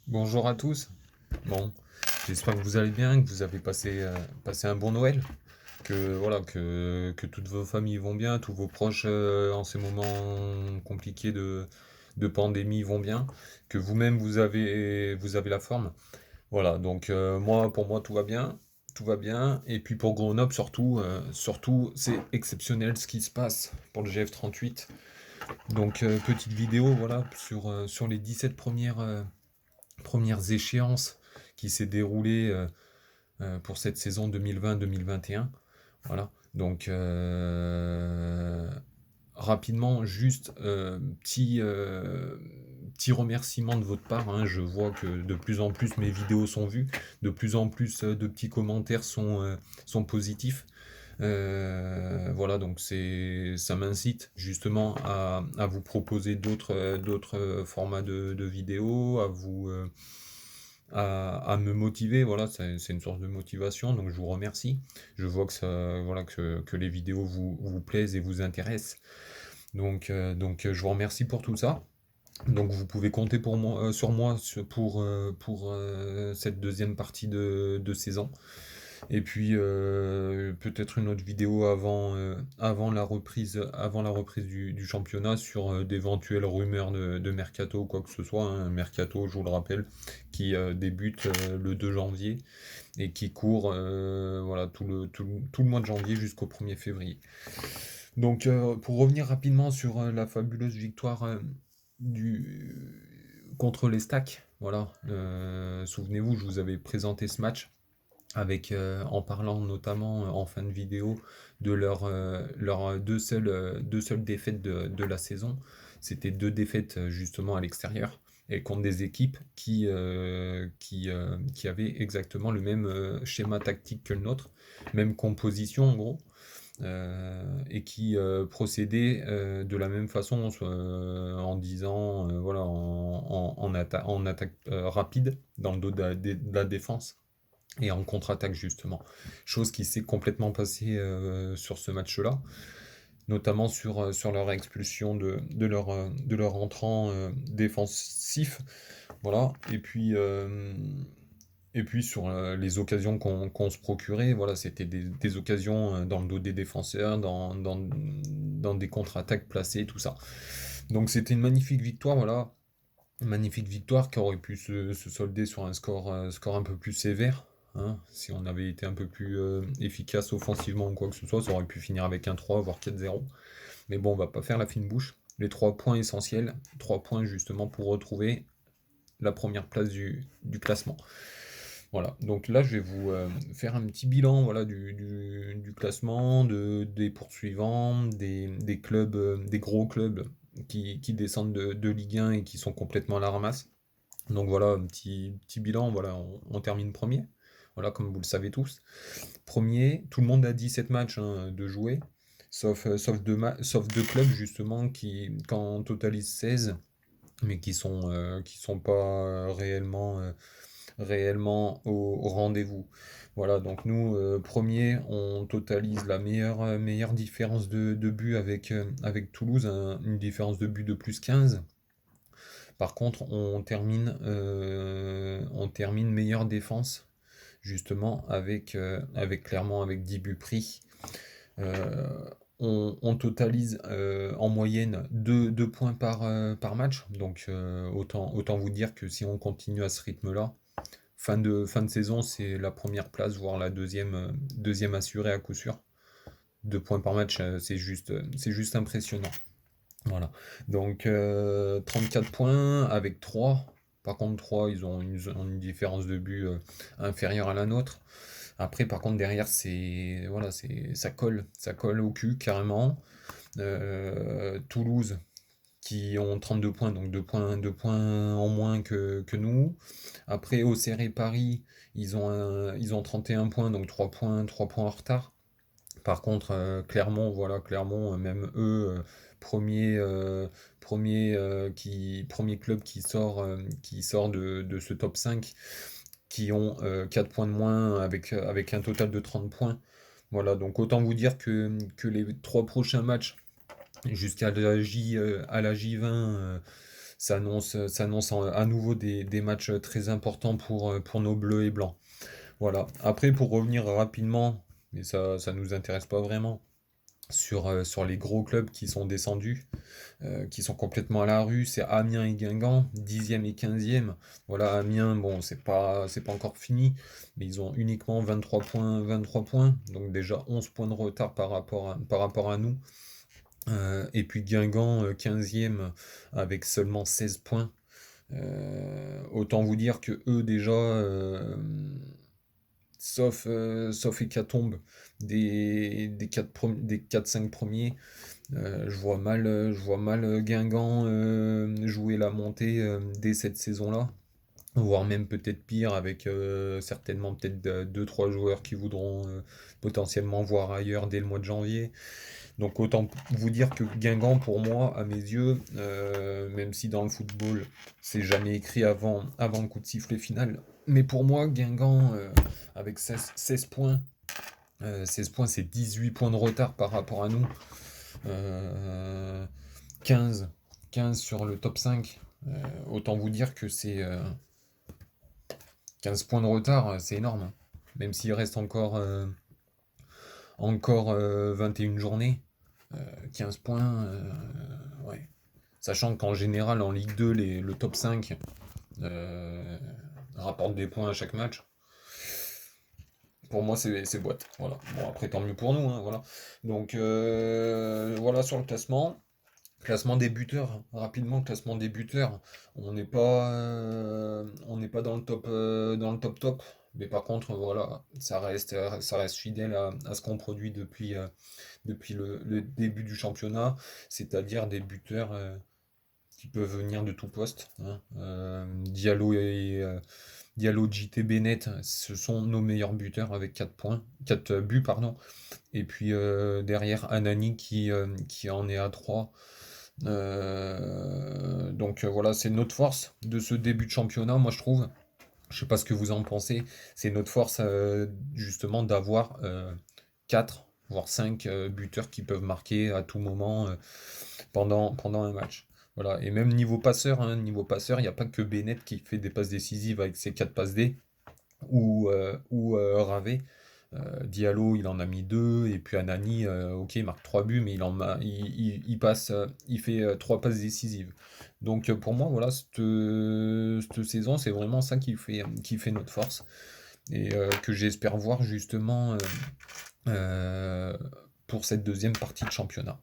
Bonjour à tous. Bon, j'espère que vous allez bien, que vous avez passé un bon Noël, que voilà, que toutes vos familles vont bien, tous vos proches en ces moments compliqués de pandémie vont bien, que vous-même vous avez la forme. Voilà, donc moi, pour moi, tout va bien. Et puis pour Grenoble, surtout, c'est exceptionnel ce qui se passe pour le GF38. Donc petite vidéo, voilà, sur les 17 premières échéances qui s'est déroulée pour cette saison 2020-2021. Voilà. Donc rapidement, juste petit remerciement de votre part, hein. Je vois que de plus en plus mes vidéos sont vues, de plus en plus de petits commentaires sont positifs. Voilà, donc ça m'incite justement à vous proposer d'autres formats de vidéos, à me motiver. Voilà, c'est une source de motivation, donc je vous remercie. Je vois voilà, que les vidéos vous plaisent et vous intéressent. Donc, je vous remercie pour tout ça. Donc vous pouvez compter sur moi pour cette deuxième partie de saison. Et puis peut-être une autre vidéo avant la reprise du championnat sur d'éventuelles rumeurs de mercato ou quoi que ce soit, hein. Un mercato, je vous le rappelle, qui débute le 2 janvier et qui court voilà, tout le mois de janvier jusqu'au 1er février. Donc pour revenir rapidement sur la fabuleuse victoire contre les Stacks, voilà, souvenez-vous, je vous avais présenté ce match en parlant notamment en fin de vidéo de leurs deux seules défaites de la saison. C'était deux défaites justement à l'extérieur et contre des équipes qui avaient exactement le même schéma tactique que le nôtre, même composition en gros, et qui procédaient de la même façon en disant, voilà, en attaque rapide dans le dos de la défense et en contre-attaque justement. Chose qui s'est complètement passée sur ce match-là, notamment sur leur expulsion de leur entrant défensif. Voilà. Et puis sur les occasions qu'on se procurait, voilà, c'était des occasions dans le dos des défenseurs, dans des contre-attaques placées, tout ça. Donc c'était une magnifique victoire, voilà. Une magnifique victoire qui aurait pu se solder sur un score un peu plus sévère, hein. Si on avait été un peu plus efficace offensivement ou quoi que ce soit, ça aurait pu finir avec un 3 voire 4-0. Mais bon, on va pas faire la fine bouche. Les 3 points essentiels, 3 points justement pour retrouver la première place du classement. Voilà, donc là je vais vous faire un petit bilan, voilà, du classement, des poursuivants, des clubs, des gros clubs qui descendent de Ligue 1 et qui sont complètement à la ramasse. Donc voilà, un petit bilan, voilà, on termine premier. Voilà, comme vous le savez tous. Premier, tout le monde a 17 matchs hein, de jouer, sauf deux clubs justement qui en totalisent 16, mais qui sont pas réellement au rendez-vous. Voilà, donc nous, premier, on totalise la meilleure différence de but avec Toulouse, une différence de but de plus 15. Par contre, on termine meilleure défense, justement, avec clairement avec 10 buts pris. Euh, on totalise en moyenne 2 points par match. Donc autant vous dire que si on continue à ce rythme-là, fin de saison, c'est la première place, voire la deuxième assurée à coup sûr. 2 points par match, c'est juste impressionnant. Voilà. Donc 34 points avec 3. Par contre, 3 ils ont une différence de but inférieure à la nôtre. Après, par contre, derrière, voilà, ça colle au cul carrément. Toulouse, qui ont 32 points, donc 2 points en moins que nous. Après, Auxerre et Paris, ils ont 31 points, donc 3 points en retard. Par contre, Clermont, voilà, Clermont, même eux, premier club qui sort de ce top 5, qui ont 4 points de moins avec un total de 30 points. Voilà, donc autant vous dire que les 3 prochains matchs jusqu'à à la J20, ça annonce à nouveau des matchs très importants pour nos bleus et blancs. Voilà. Après, pour revenir rapidement, mais ça nous intéresse pas vraiment, sur les gros clubs qui sont descendus, qui sont complètement à la rue, c'est Amiens et Guingamp, 10e et 15e. Voilà, Amiens, bon, c'est pas encore fini, mais ils ont uniquement 23 points, donc déjà 11 points de retard par rapport à nous. Et puis Guingamp, 15e, avec seulement 16 points. Autant vous dire que eux, déjà, sauf hécatombe des 4-5 premiers, je vois mal Guingamp jouer la montée dès cette saison-là, voire même peut-être pire, avec certainement peut-être deux trois joueurs qui voudront potentiellement voir ailleurs dès le mois de janvier. Donc autant vous dire que Guingamp, pour moi, à mes yeux, même si dans le football, c'est jamais écrit avant le coup de sifflet final, mais pour moi, Guingamp, avec 16 points, 16 points, c'est 18 points de retard par rapport à nous. Euh, 15, 15 sur le top 5. Autant vous dire que c'est 15 points de retard, c'est énorme. Même s'il reste encore 21 journées, 15 points, ouais. Sachant qu'en général, en Ligue 2, le top 5 euh, rapporte des points à chaque match. Pour moi, c'est boîte. Voilà. Bon, après, tant mieux pour nous, hein, voilà. Donc, voilà sur le classement. Classement des buteurs, rapidement, classement des buteurs. On n'est pas dans le top top. Mais par contre, voilà, ça reste fidèle à ce qu'on produit depuis le début du championnat, c'est-à-dire des buteurs qui peuvent venir de tout poste, hein. Diallo, JT Bennett, ce sont nos meilleurs buteurs avec 4 points, 4 buts, pardon. Et puis derrière Anani qui en est à 3. Donc voilà, c'est notre force de ce début de championnat, moi je trouve. Je sais pas ce que vous en pensez. C'est notre force justement d'avoir 4 voire 5 buteurs qui peuvent marquer à tout moment pendant un match. Voilà. Et même niveau passeur, hein, il n'y a pas que Bennett qui fait des passes décisives avec ses 4 passes D ou Ravé. Diallo, il en a mis 2, et puis Anani, ok, il marque 3 buts, mais il fait 3 passes décisives. Donc pour moi, voilà, cette saison, c'est vraiment ça qui fait notre force, et que j'espère voir justement euh, pour cette deuxième partie de championnat.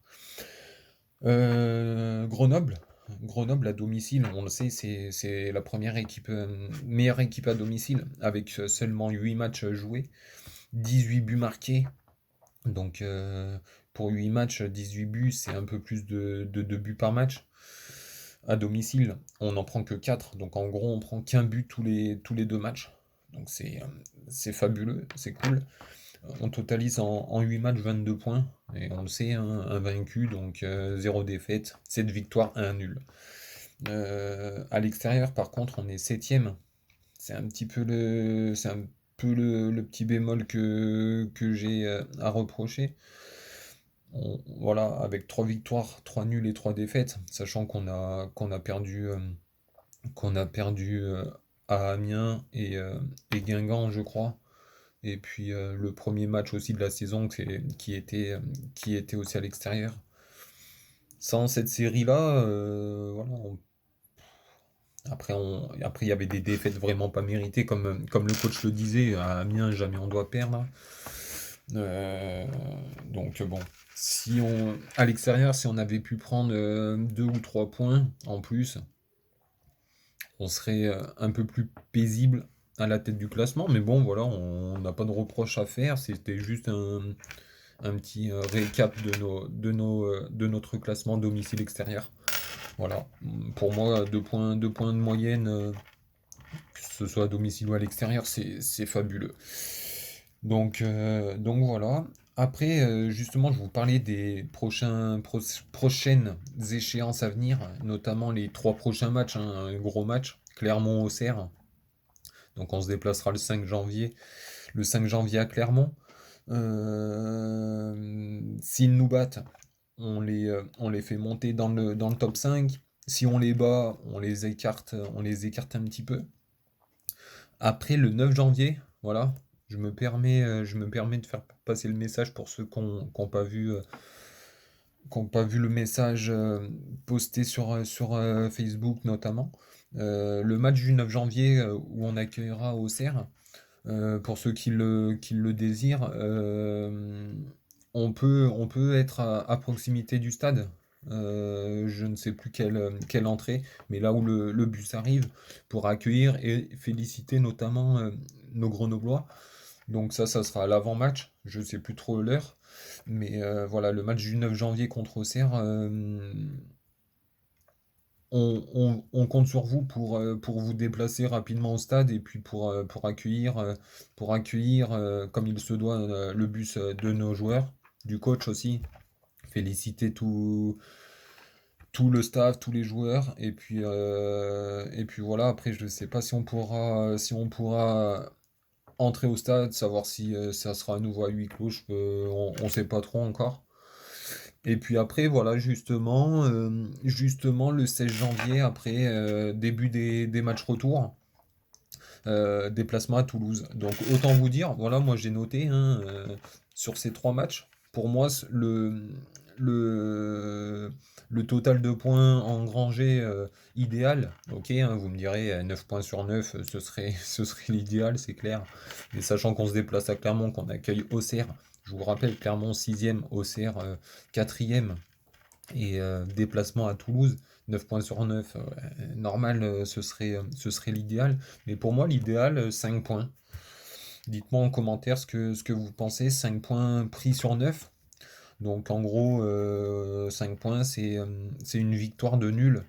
Grenoble. Grenoble à domicile, on le sait, c'est la première équipe, meilleure équipe à domicile, avec seulement 8 matchs joués. 18 buts marqués. Donc pour 8 matchs, 18 buts, c'est un peu plus de 2 buts par match. À domicile, on n'en prend que 4. Donc en gros, on prend qu'un but tous les 2 matchs. Donc c'est fabuleux, c'est cool. On totalise en 8 matchs 22 points. Et on le sait, hein, un vaincu, donc 0 défaite, 7 victoires, 1 nul. À l'extérieur, par contre, on est 7ème. C'est un peu le petit bémol que j'ai à reprocher. Voilà, avec 3 victoires, 3 nuls et 3 défaites, sachant qu'on a perdu à Amiens et Guingamp, je crois. Et puis le premier match aussi de la saison qui était aussi à l'extérieur. Sans cette série-là, voilà, après, il y avait des défaites vraiment pas méritées, comme le coach le disait, à Amiens, jamais on doit perdre. Euh, donc bon, à l'extérieur, si on avait pu prendre 2 ou 3 points en plus, on serait un peu plus paisible à la tête du classement. Mais bon, voilà, on n'a pas de reproche à faire. C'était juste un petit récap de notre classement domicile-extérieur. Voilà, pour moi, 2 points de moyenne, que ce soit à domicile ou à l'extérieur, c'est fabuleux. Donc voilà. Après, justement, je vous parlais des prochaines échéances à venir, notamment les 3 prochains matchs, hein, un gros match, Clermont-Auxerre. Donc on se déplacera le 5 janvier à Clermont. S'ils nous battent, on les fait monter dans le top 5. Si on les bat, on les écarte un petit peu. Après le 9 janvier, voilà, je me permets de faire passer le message pour ceux qui ont pas vu le message posté sur Facebook notamment. Le match du 9 janvier où on accueillera Auxerre, pour ceux qui le désirent, on peut être à proximité du stade. Je ne sais plus quelle entrée, mais là où le bus arrive, pour accueillir et féliciter notamment nos Grenoblois. Donc ça sera à l'avant-match, je ne sais plus trop l'heure. Mais voilà, le match du 9 janvier contre Auxerre, on compte sur vous pour vous déplacer rapidement au stade et puis pour accueillir comme il se doit le bus de nos joueurs, du coach aussi. Féliciter tout le staff, tous les joueurs. Et puis voilà, après je ne sais pas si on pourra entrer au stade, savoir si ça sera à nouveau à huis clos, on sait pas trop encore. Et puis après, voilà, justement le 16 janvier, après début des matchs retour, déplacement à Toulouse. Donc autant vous dire, voilà, moi j'ai noté hein, sur ces 3 matchs, pour moi le, le total de points engrangés idéal, ok, hein, vous me direz 9 points sur 9, ce serait l'idéal, c'est clair. Mais sachant qu'on se déplace à Clermont, qu'on accueille Auxerre, je vous rappelle, Clermont 6e, Auxerre 4e, et déplacement à Toulouse, 9 points sur 9, normal, ce serait l'idéal. Mais pour moi, l'idéal, 5 points. Dites-moi en commentaire ce que vous pensez. 5 points pris sur 9. Donc en gros, 5 points, c'est une victoire de nul.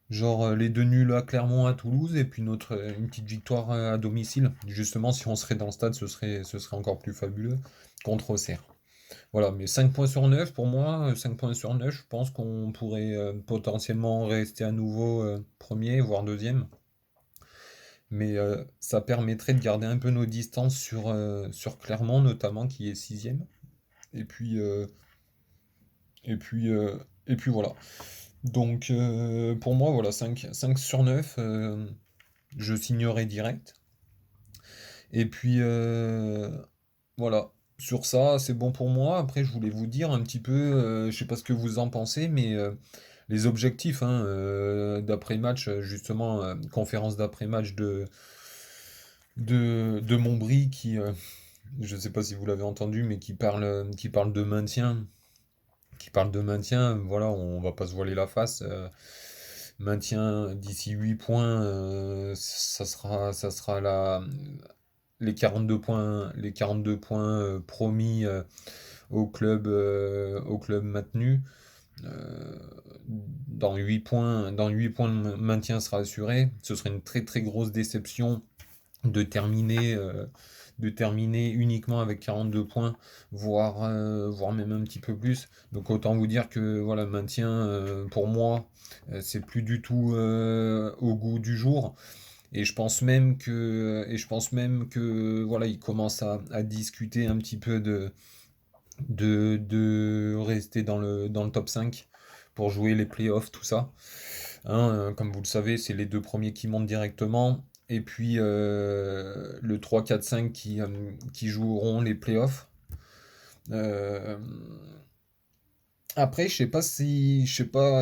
Genre, les deux nuls à Clermont, à Toulouse, et puis une petite victoire à domicile. Justement, si on serait dans le stade, ce serait encore plus fabuleux contre Auxerre. Voilà, mais 5 points sur 9 pour moi, 5 points sur 9 je pense qu'on pourrait potentiellement rester à nouveau premier, voire deuxième. Mais ça permettrait de garder un peu nos distances sur Clermont, notamment, qui est sixième. Et puis, euh, et puis, euh, et puis voilà. Donc pour moi, voilà, cinq sur 9 je signerai direct. Et puis voilà. Sur ça, c'est bon pour moi. Après, je voulais vous dire un petit peu, je sais pas ce que vous en pensez, mais les objectifs hein, d'après-match, justement, conférence d'après-match de Montbry je ne sais pas si vous l'avez entendu, mais qui parle de maintien. Qui parle de maintien, voilà, on va pas se voiler la face. Maintien d'ici 8 points, ça sera les 42 points promis au club maintenu. Euh, dans 8 points de maintien sera assuré. Ce serait une très très grosse déception de terminer, euh, de terminer uniquement avec 42 points, voire même un petit peu plus. Donc autant vous dire que voilà, maintien pour moi, c'est plus du tout au goût du jour. Et je pense même que voilà, il commence à discuter un petit peu de rester dans le top 5 pour jouer les playoffs, tout ça. Hein, comme vous le savez, c'est les deux premiers qui montent directement. Et puis le 3, 4, 5 qui joueront les playoffs. Euh, Après, je sais pas,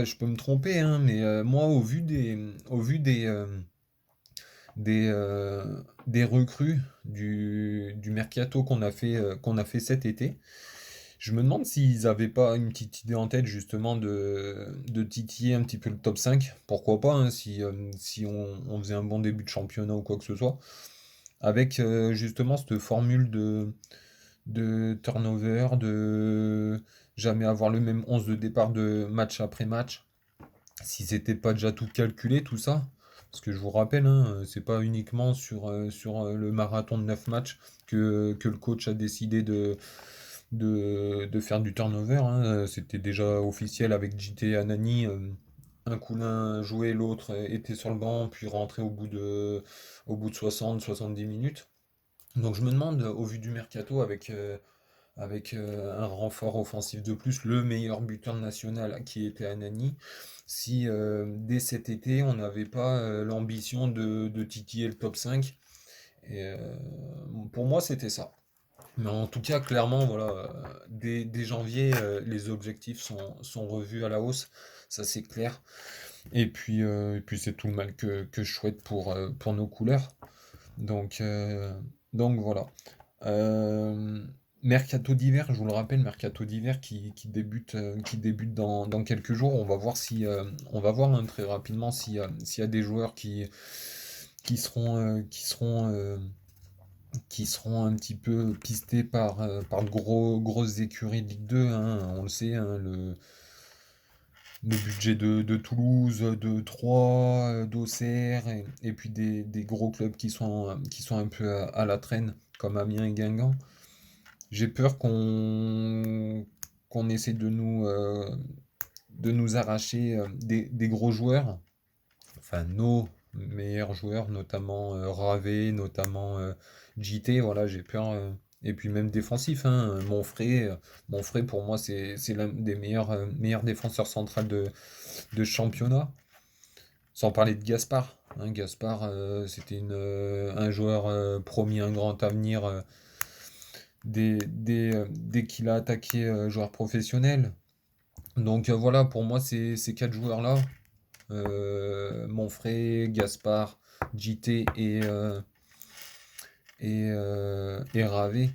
je peux me tromper, hein, mais moi, au vu des recrues du mercato qu'on a fait cet été, je me demande s'ils avaient pas une petite idée en tête justement de titiller un petit peu le top 5. Pourquoi pas, hein, si on faisait un bon début de championnat ou quoi que ce soit. Avec justement cette formule de turnover, de jamais avoir le même 11 de départ de match après match. Si c'était pas déjà tout calculé, tout ça. Parce que je vous rappelle, hein, c'est pas uniquement sur le marathon de 9 matchs que le coach a décidé de faire du turnover, hein. C'était déjà officiel avec JT Anani. Un coup l'un jouait, l'autre était sur le banc, puis rentrait au bout de 60-70 minutes. Donc je me demande, au vu du mercato, avec avec un renfort offensif de plus, le meilleur buteur national qui était Anani, si dès cet été on n'avait pas l'ambition de titiller le top 5. Et pour moi c'était ça. Mais en tout cas, clairement, voilà, dès janvier, les objectifs sont revus à la hausse, ça c'est clair. Et puis c'est tout le mal que je souhaite pour nos couleurs. Donc, euh, donc voilà. Euh, Mercato d'hiver, je vous le rappelle, mercato d'hiver qui débute dans quelques jours. On va voir hein, très rapidement s'il y a des joueurs qui seront, qui seront un petit peu pistés par de grosses écuries de Ligue 2, hein. On le sait, hein, le budget de Toulouse, de Troyes, d'Auxerre, et puis des gros clubs qui sont un peu à la traîne, comme Amiens et Guingamp. J'ai peur qu'on essaie de nous arracher des gros joueurs, enfin nos meilleurs joueurs, notamment Ravé, notamment JT, voilà, j'ai peur. Et puis même défensif, hein, Monfray, pour moi, c'est l'un des meilleurs défenseurs centrales de championnat. Sans parler de Gaspard, hein. Gaspard, c'était un joueur promis un grand avenir dès qu'il a attaqué joueur professionnel. Donc voilà, pour moi, ces quatre joueurs-là, Monfray, Gaspard, JT et Ravé,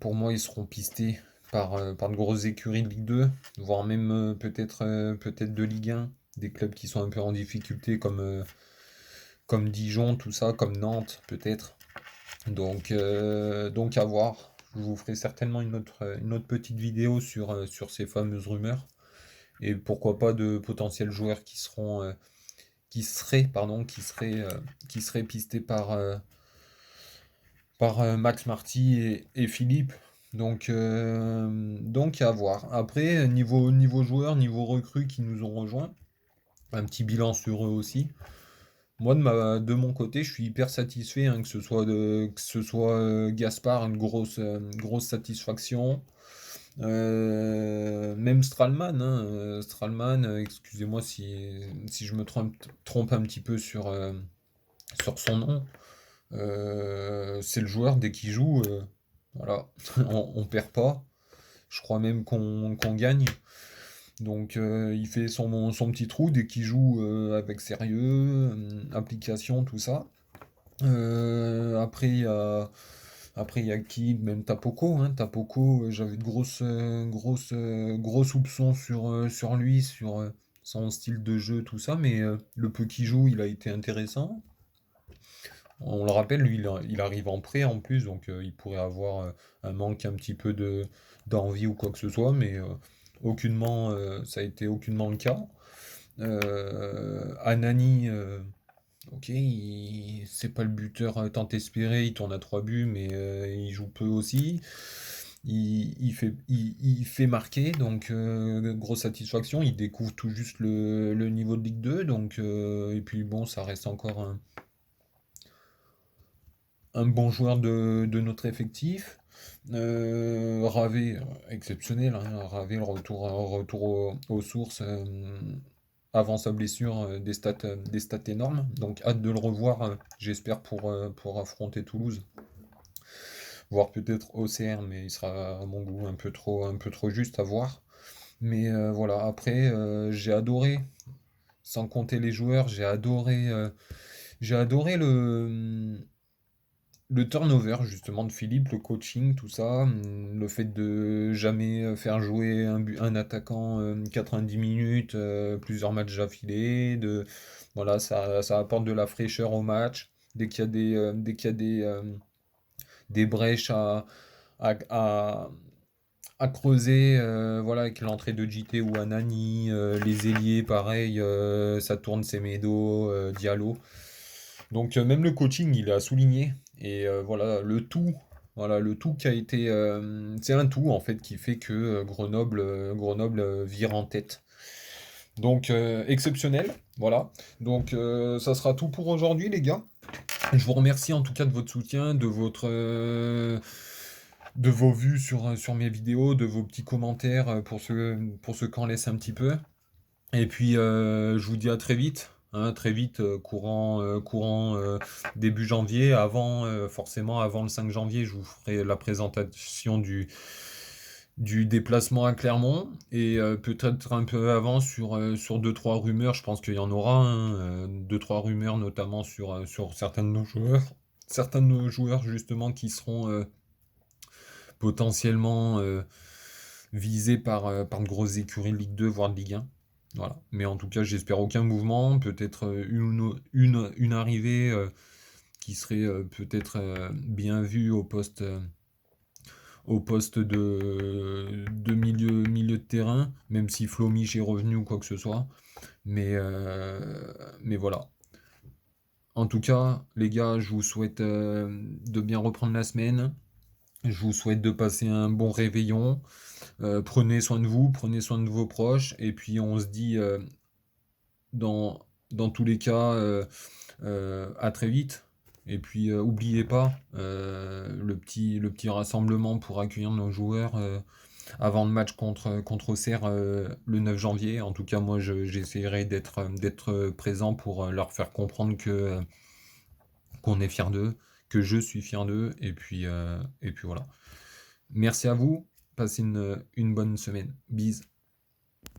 pour moi, ils seront pistés par de grosses écuries de Ligue 2, voire même peut-être de Ligue 1, des clubs qui sont un peu en difficulté comme Dijon, tout ça, comme Nantes peut-être. Donc à voir. Je vous ferai certainement une autre petite vidéo sur ces fameuses rumeurs. Et pourquoi pas de potentiels joueurs qui seraient pistés par Max Marty et Philippe. Donc à voir. Après, niveau joueurs, niveau recrues qui nous ont rejoints, un petit bilan sur eux aussi. Moi, de mon côté, je suis hyper satisfait, hein, que ce soit Gaspard, une grosse satisfaction. Même Stralman, hein, Stralman, excusez-moi si je me trompe un petit peu sur son nom. C'est le joueur, dès qu'il joue, voilà, on perd pas. Je crois même qu'on gagne. Donc il fait son petit trou dès qu'il joue avec sérieux, application, tout ça. Après, il y a qui? Même Tapoko, hein. Tapoko, j'avais de gros soupçons sur lui, sur son style de jeu, tout ça, mais le peu qu'il joue, il a été intéressant. On le rappelle, lui, il arrive en prêt en plus, donc il pourrait avoir un manque un petit peu d'envie ou quoi que ce soit, mais aucunement, ça a été aucunement le cas. Anani, ok, c'est pas le buteur tant espéré, il tourne à 3 buts, mais il joue peu aussi. Il fait marquer, donc grosse satisfaction. Il découvre tout juste le niveau de Ligue 2, donc, et puis bon, ça reste encore un bon joueur de notre effectif. Ravé, exceptionnel, hein. Ravé, le retour aux sources avant sa blessure, des stats énormes. Donc hâte de le revoir, j'espère, pour affronter Toulouse. Voire peut-être OCR, mais il sera à mon goût un peu trop juste à voir. Mais voilà, après, j'ai adoré, sans compter les joueurs, j'ai adoré le turnover justement de Philippe, le coaching, tout ça, le fait de jamais faire jouer un attaquant 90 minutes, plusieurs matchs d'affilée, voilà, ça apporte de la fraîcheur au match. Dès qu'il y a des brèches à, à- à creuser, voilà, avec l'entrée de JT ou Anani, les ailiers, pareil, ça tourne Semedo, Diallo. Donc même le coaching, il a souligné. Et voilà, le tout qui a été, c'est un tout en fait qui fait que Grenoble vire en tête. Donc exceptionnel, voilà. Donc ça sera tout pour aujourd'hui les gars. Je vous remercie en tout cas de votre soutien, de vos vues sur mes vidéos, de vos petits commentaires pour ceux qu'en laisse un petit peu. Et puis, je vous dis à très vite, hein, très vite, courant début janvier, forcément avant le 5 janvier, je vous ferai la présentation du déplacement à Clermont, et peut-être un peu avant sur deux, trois rumeurs, je pense qu'il y en aura, hein, deux, trois rumeurs notamment sur certains de nos joueurs justement qui seront potentiellement visés par de grosses écuries de Ligue 2, voire de Ligue 1. Voilà. Mais en tout cas, j'espère aucun mouvement, peut-être une arrivée qui serait peut-être bien vue au poste de milieu de terrain, même si Flo Mich est revenu ou quoi que ce soit. Mais voilà. En tout cas, les gars, je vous souhaite de bien reprendre la semaine. Je vous souhaite de passer un bon réveillon. Prenez soin de vous, prenez soin de vos proches, et puis on se dit dans tous les cas à très vite. Et puis oubliez pas le petit rassemblement pour accueillir nos joueurs avant le match contre Auxerre le 9 janvier. En tout cas, moi j'essaierai d'être présent pour leur faire comprendre qu'on est fier d'eux, que je suis fier d'eux, et puis voilà. Merci à vous, passez une bonne semaine. Bise.